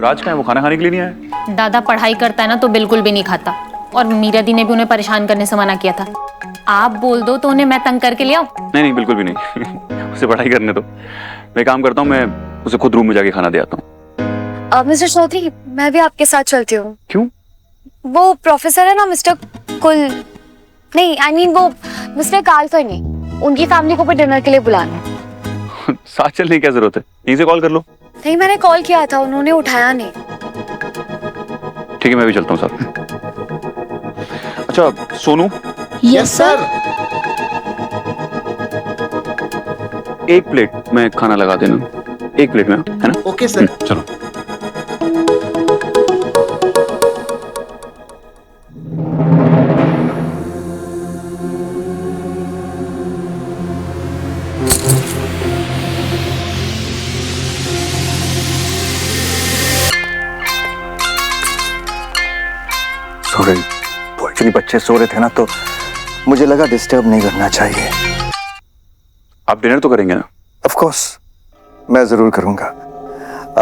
राज कहाँ है? वो खाना खाने के लिए नहीं आया? दादा पढ़ाई करता है ना तो बिल्कुल भी नहीं खाता, और मीरा दी ने भी उन्हें परेशान करने से मना किया था। आप बोल दो तो उन्हें मैं तंग करके ले आऊं? नहीं नहीं, बिल्कुल भी नहीं। उसे पढ़ाई करने दो। मैं काम करता हूँ, मैं उसे खुद रूम में जाके खाना दे आता हूँ। मिस्टर चौधरी, मैं भी आपके साथ चलती हूँ। क्यों? वो प्रोफेसर है ना, मिस्टर कुल नहीं, I mean वो मिस्टर कालकर्णी, उनकी फैमिली को भी डिनर के लिए बुलाना है। साथ चलने की क्या जरूरत है? यहीं से कॉल कर लो। नहीं, मैंने कॉल किया था, उन्होंने उठाया नहीं। ठीक है, मैं भी चलता हूँ साथ में। अच्छा सोनू। Yes sir. एक प्लेट में खाना लगा देना, एक प्लेट में, है ना? Okay sir. चलो। सॉरी, वो एक्चुअली बच्चे सो रहे थे ना, तो मुझे लगा डिस्टर्ब नहीं करना चाहिए। आप डिनर तो करेंगे ना? ऑफ कोर्स, मैं जरूर करूंगा।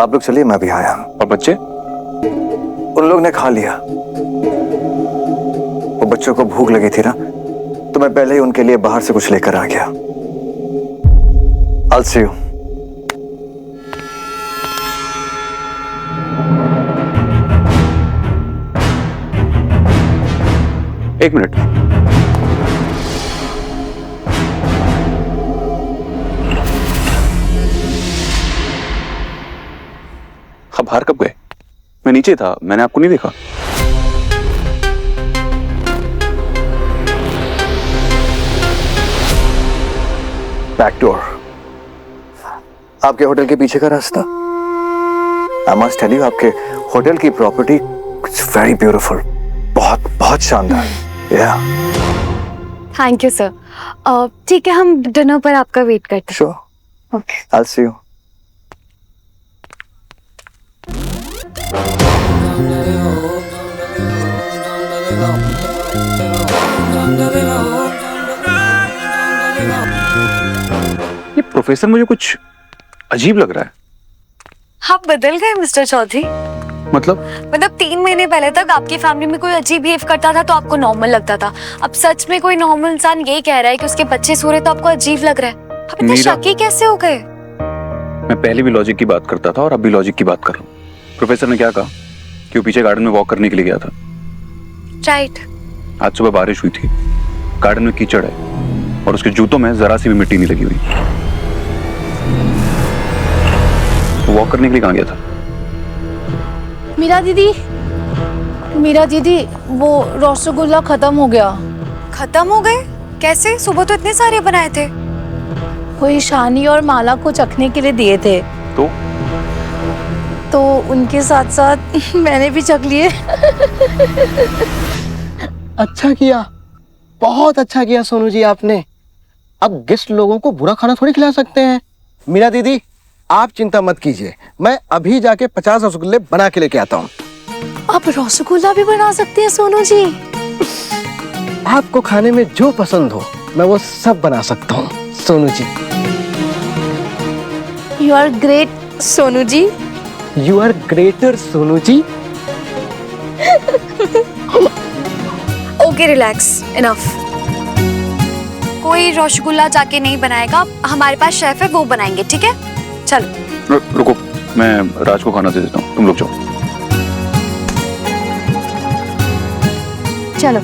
आप लोग चलिए, मैं भी आया। और बच्चे? उन लोग ने खा लिया। वो बच्चों को भूख लगी थी ना, तो मैं पहले ही उनके लिए बाहर से कुछ लेकर आ गया। I'll see you. एक मिनट। आप बाहर कब गए? मैं नीचे था, मैंने आपको नहीं देखा। बैक डोर, आपके होटल के पीछे का रास्ता। आई मस्ट टेल यू, आपके होटल की प्रॉपर्टी इट्स वेरी ब्यूटीफुल, बहुत बहुत शानदार। या थैंक यू सर। ठीक है, हम डिनर पर आपका वेट करते हैं। Sure, okay. I see you. ये प्रोफेसर मुझे कुछ अजीब लग रहा है। आप बदल गए मिस्टर चौधरी। मतलब 3 महीने पहले तक आपकी फैमिली में कोई अजीब बिहेव करता था तो आपको नॉर्मल लगता था। अब सच में कोई नॉर्मल इंसान यही कह रहा है कि उसके बच्चे सो रहे तो आपको अजीब लग रहा है। आप इतने मीरा, शकी कैसे हो गए? मैं पहले भी लॉजिक की बात करता था और अब भी लॉजिक की बात कर रहा हूँ। प्रोफेसर ने क्या कहा कि वो पीछे गार्डन में वॉक करने के लिए गया था। राइट। आज सुबह बारिश हुई थी, गार्डन में कीचड़ है और उसके जूतों में जरा सी भी मिट्टी नहीं लगी हुई। वो वॉक करने के लिए कहाँ गया था? मीरा दीदी, वो रसगुल्ला खत्म हो गया। खत्म हो गए? कैसे? सुबह तो इतने सारे बनाए थे। वो ईशानी और माला को चखने के लिए दिए थे, तो उनके साथ साथ मैंने भी चख लिए। अच्छा किया, बहुत अच्छा किया सोनू जी आपने। अब गेस्ट लोगों को बुरा खाना थोड़ी खिला सकते हैं। मीरा दीदी, आप चिंता मत कीजिए, मैं अभी जाके 50 रसगुल्ले बना के लेके आता हूँ। आप रसगुल्ला भी बना सकते हैं सोनू जी? आपको खाने में जो पसंद हो मैं वो सब बना सकता हूँ Sonu ji. You are great Sonu ji. You are greater Sonu ji. Okay, relax, enough. कोई रसगुल्ला जाके नहीं बनाएगा, हमारे पास शेफ है, वो बनाएंगे। ठीक है, चलो। रुको, मैं राज को खाना दे देता हूँ, तुम लोग जाओ। चलो।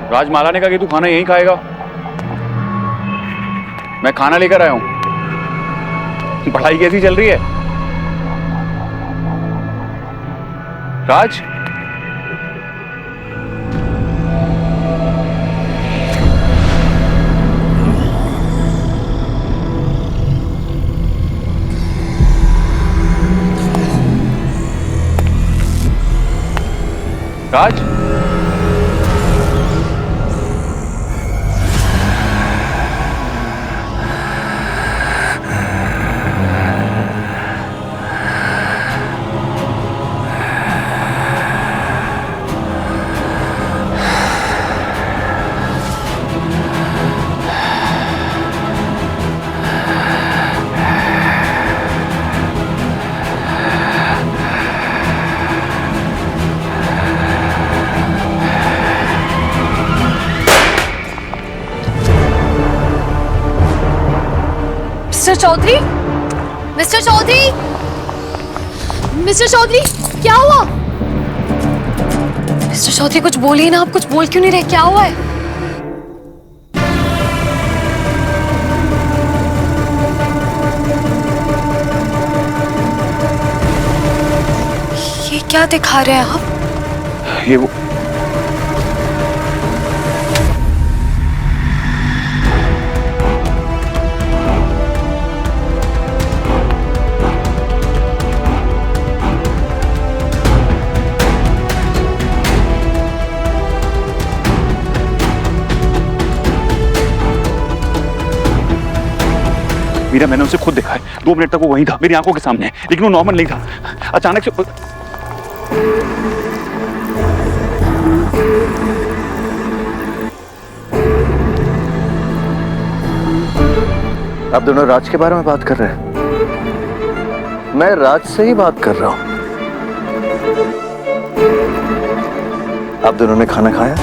राज, माला ने कहा कि तू खाना यहीं खाएगा। मैं खाना लेकर आया हूं। पढ़ाई कैसी चल रही है Raj? Raj, mister Chaudhary, mister Chaudhary, mister Chaudhary, क्या हुआ? मिस्टर चौधरी कुछ बोलिए ना, आप कुछ बोल क्यों नहीं रहे? क्या हुआ है? ये क्या दिखा रहे हैं आप? ये वो मीरा, मैंने उसे खुद देखा है। 2 मिनट तक वो वहीं था, मेरी आंखों के सामने, लेकिन वो नॉर्मल नहीं था। अचानक से आप दोनों राज के बारे में बात कर रहे हैं? मैं राज से ही बात कर रहा हूं। आप दोनों ने खाना खाया?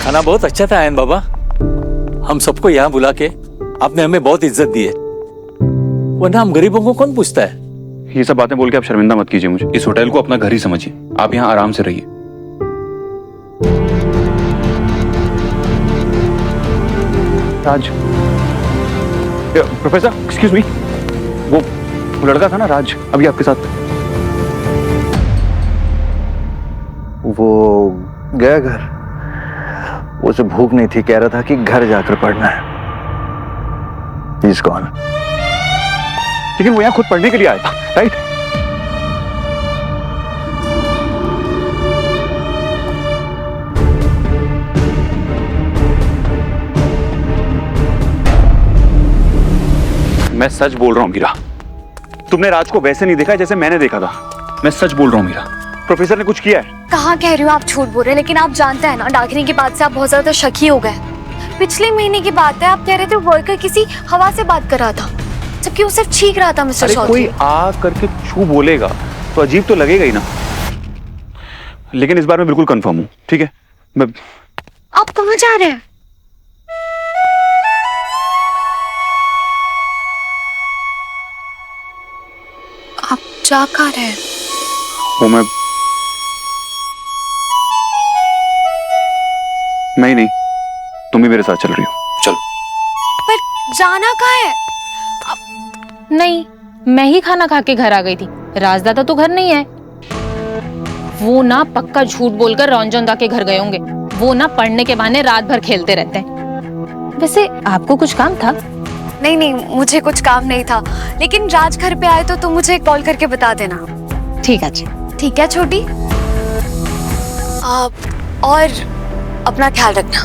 खाना बहुत अच्छा था आयन बाबा। हम सबको यहाँ बुला के आपने हमें बहुत इज्जत दी है, वरना हम गरीबों को कौन पूछता है। ये सब बातें बोल के आप शर्मिंदा मत कीजिए मुझे। इस होटल को अपना घर ही समझिए। आप यहाँ आराम से रहिए। राज, प्रोफेसर एक्सक्यूज मी, वो लड़का था ना राज, अभी आपके साथ? वो गया घर। उसे भूख नहीं थी, कह रहा था कि घर जाकर पढ़ना है। He's gone. लेकिन वो यहाँ खुद पढ़ने के लिए आया था, राइट? मैं सच बोल रहा हूँ मीरा। तुमने राज को वैसे नहीं देखा जैसे मैंने देखा था। मैं सच बोल रहा हूँ मीरा। प्रोफेसर ने कुछ किया है? कहाँ कह रही हो आप? झूठ बोल रहे हैं। लेकिन आप जानते हैं ना, डाकिनी के बाद से आप बहुत ज्यादा शकी हो गए। पिछले महीने की बात है, आप कह रहे थे वर्कर किसी हवा से बात कर रहा था, जबकि वो सिर्फ छींक रहा था। मिस्टर चौधरी, कोई आ करके छू बोलेगा तो अजीब तो लगेगा ही ना। लेकिन इस बार मैं बिल्कुल कंफर्म हूँ, ठीक है? मैं आप कहाँ जा रहे हैं? आप जा कहाँ रहे हैं? वो मैं ही नहीं, तुम भी मेरे साथ चल रही हो। चल। पर जाना कहाँ है? नहीं, मैं ही खाना खा के घर आ गई थी। राजदादा तो घर नहीं है। वो ना पक्का झूठ बोलकर रंजन दा के घर गए होंगे। वो ना पढ़ने के बहाने रात भर खेलते रहते हैं। वैसे आपको कुछ काम था? नहीं नहीं, मुझे कुछ काम नहीं था, लेकिन राज घर पे आए तो तुम मुझे कॉल करके बता देना। ठीक है जी। ठीक है छोटी। और अपना ख्याल रखना।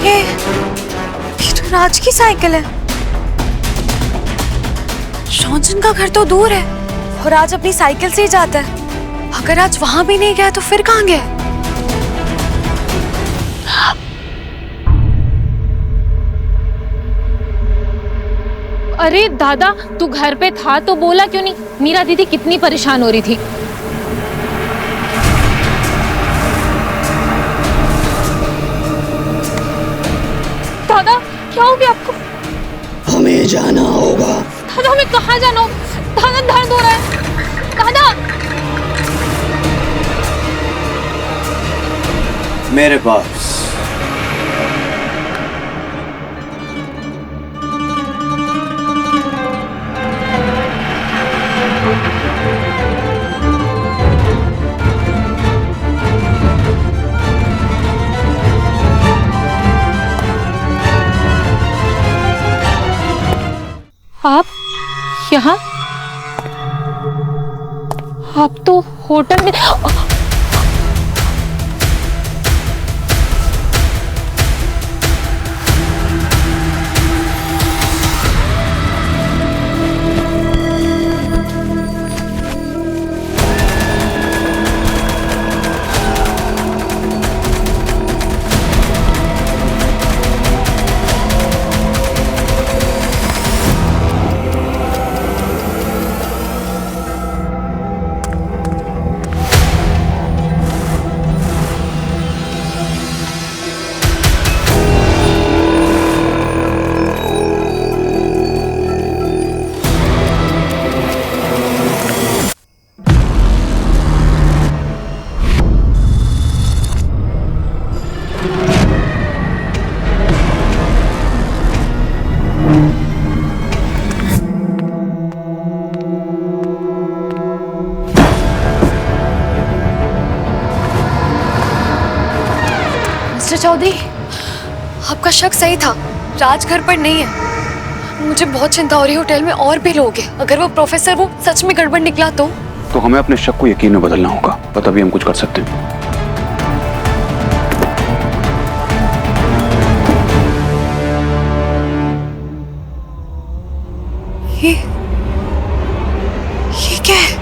ये तो राज की साइकिल है। रंजन का घर तो दूर है और आज अपनी साइकिल से ही जाता है। अगर आज वहां भी नहीं गया तो फिर कहाँ गया? अरे दादा, तू घर पे था तो बोला क्यों नहीं? मीरा दीदी कितनी परेशान हो रही थी। दादा क्या हो गया आपको? हमें जाना होगा। दादा हमें कहाँ जाना होगा? दादा दर्द हो रहा है। दादा मेरे पास होटल में। मिस्टर चौधरी, आपका शक सही था, राज घर पर नहीं है। मुझे बहुत चिंता हो रही है, होटल में और भी लोग हैं। अगर वो प्रोफेसर वो सच में गड़बड़ निकला तो हमें अपने शक को यकीन में बदलना होगा, और तभी हम कुछ कर सकते हैं। ये क्या है?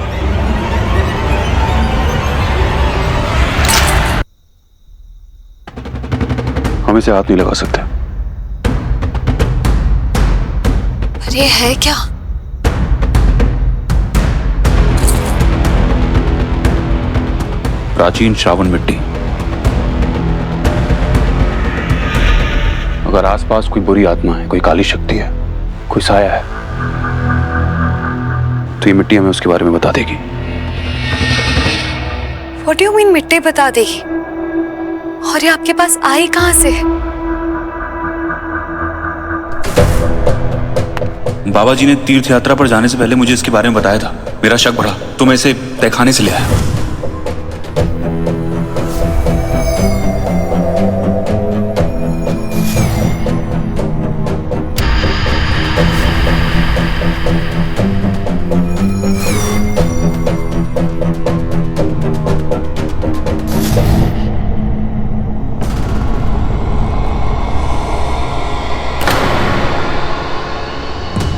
हम इसे हाथ नहीं लगा सकते। अरे है क्या? प्राचीन श्रावण मिट्टी। अगर आसपास कोई बुरी आत्मा है, कोई काली शक्ति है, कोई साया है, तो ये मिट्टी हमें उसके बारे में बता देगी। What do you mean मिट्टी बता देगी? और ये आपके पास आई कहां से? बाबा जी ने तीर्थ यात्रा पर जाने से पहले मुझे इसके बारे में बताया था। मेरा शक बढ़ा तो मैं इसे तहखाने से ले आया।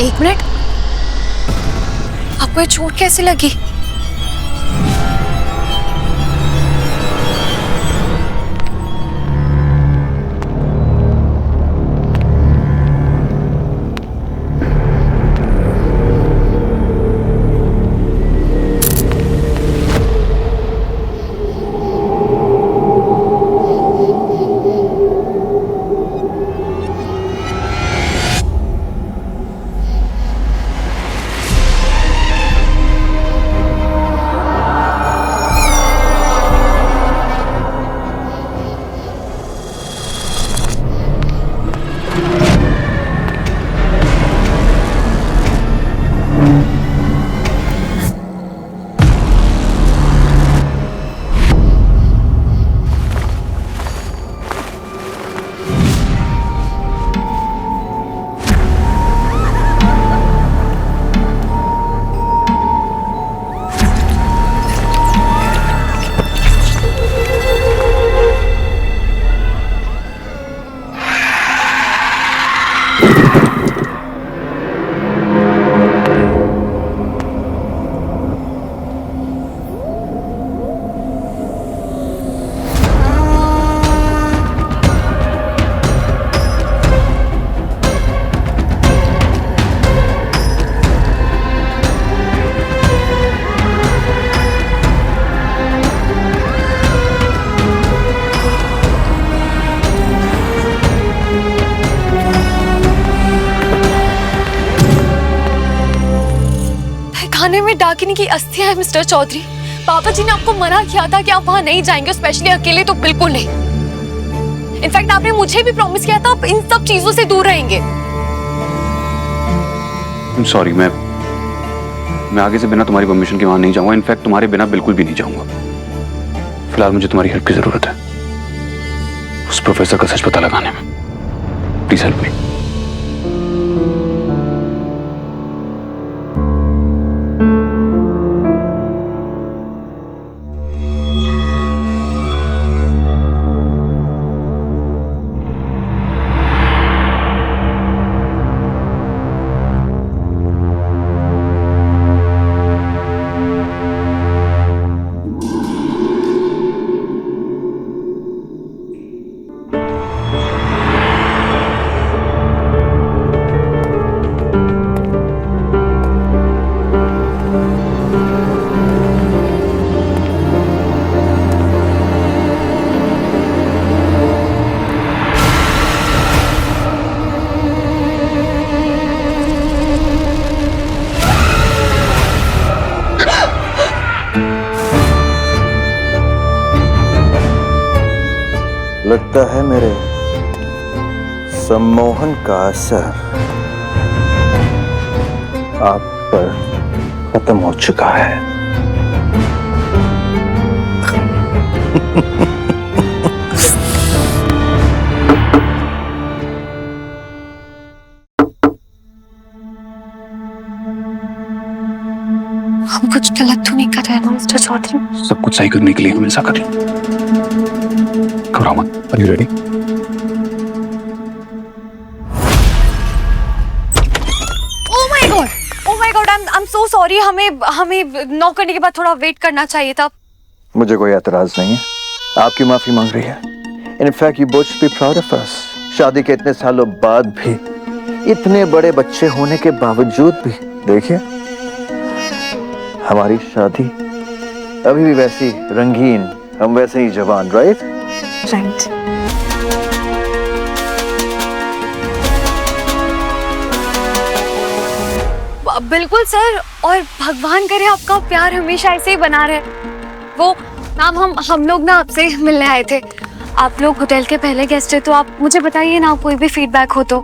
एक मिनट, आपको ये चोट कैसे लगी? खाने में डाकिनी की अस्थियां है मिस्टर चौधरी। पापा जी ने आपको मना किया था कि आप वहां नहीं जाएंगे, स्पेशली अकेले तो बिल्कुल नहीं। इनफैक्ट आपने मुझे भी प्रॉमिस किया था आप इन सब चीजों से दूर रहेंगे। सॉरी, मैं आगे से बिना तुम्हारी परमिशन के वहां नहीं जाऊंगा। इनफैक्ट तुम्हारे बिना बिल्कुल भी नहीं जाऊंगा। फिलहाल मुझे तुम्हारी हेल्प की जरूरत है उस प्रोफेसर का सच पता लगाने में। Please help me. लगता है मेरे सम्मोहन का असर आप पर खत्म हो चुका है। हम कुछ गलत तो नहीं कर रहे हैं ना मिस्टर चौधरी? सब कुछ सही करने के लिए हम ऐसा करें। घबराओ मत। Are you ready? Oh my God, I am so sorry. हमें नॉक करने के बाद थोड़ा वेट करना चाहिए था। मुझे कोई एतराज नहीं है, आपकी माफी मांग रही है। In fact you both should be proud of us. शादी के इतने सालों बाद भी, इतने बड़े बच्चे होने के बावजूद भी देखिए हमारी शादी अभी भी वैसी रंगीन, हम वैसे ही जवान। राइट? राइट। बिल्कुल सर, और भगवान करे आपका प्यार हमेशा ऐसे ही बना रहे। वो मैम, हम लोग ना आपसे मिलने आए थे। आप लोग होटल के पहले गेस्ट है, तो आप मुझे बताइए ना, कोई भी फीडबैक हो तो।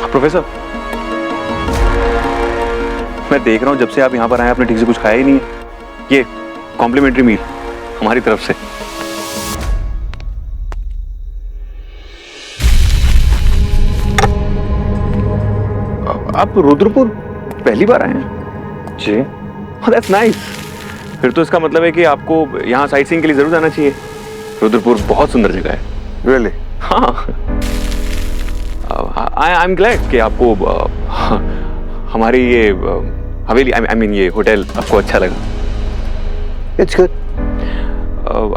प्रोफेसर, मैं देख रहा हूँ जब से आप यहाँ पर आए आपने ठीक से कुछ खाया ही नहीं है। ये कॉम्प्लीमेंट्री मील हमारी तरफ से। आप रुद्रपुर पहली बार आए हैं? जी। That's nice. फिर तो इसका मतलब है कि आपको यहाँ साइट सीइंग के लिए जरूर जाना चाहिए। रुद्रपुर बहुत सुंदर जगह है। रियली? हाँ। आई एम ग्लैड कि आपको हमारी ये हवेली, आई मीन ये होटल आपको अच्छा लगा। It's good.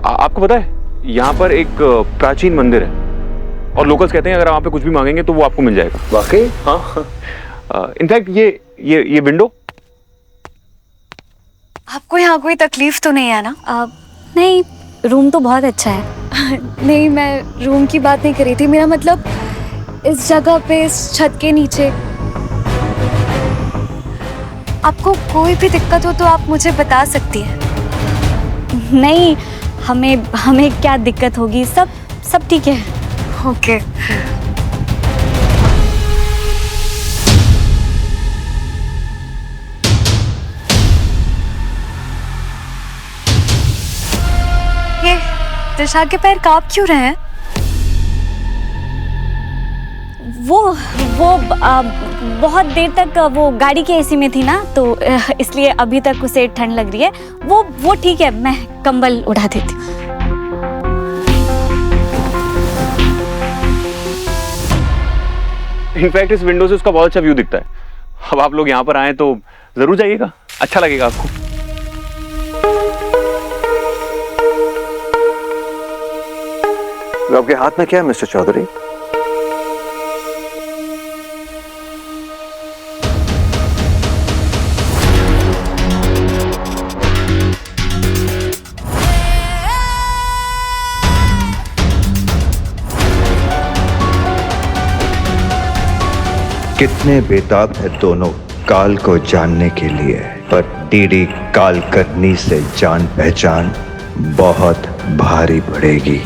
आपको पता है यहाँ पर एक प्राचीन मंदिर है और लोकल्स कहते हैं अगर आप वहाँ पे कुछ भी मांगेंगे तो वो आपको मिल जाएगा। वाकई? हाँ। इनफैक्ट ये विंडो। आपको यहाँ कोई तकलीफ तो नहीं है ना? नहीं, रूम तो बहुत अच्छा है। नहीं, मैं रूम की बात नहीं कर रही थी। मेरा मतलब इस जगह पे, इस छत के नीचे। आपको कोई भी दिक्कत हो तो आप मुझे बता सकती हैं। नहीं, हमें क्या दिक्कत होगी, सब ठीक है। ओके। ये दिशा के पैर कांप क्यों रहे हैं? वो बहुत देर तक वो गाड़ी के एसी में थी ना, तो इसलिए अभी तक उसे ठंड लग रही है। वो ठीक है, मैं कंबल उड़ा देती हूँ। इनफैक्ट इस विंडो से उसका बहुत अच्छा व्यू दिखता है। अब आप लोग यहाँ पर आए तो जरूर जाइएगा, अच्छा लगेगा आपको। आपके हाथ में क्या है मिस्टर चौधरी? कितने बेताब है दोनों काल को जानने के लिए, पर डीडी काल करनी से जान पहचान बहुत भारी पड़ेगी।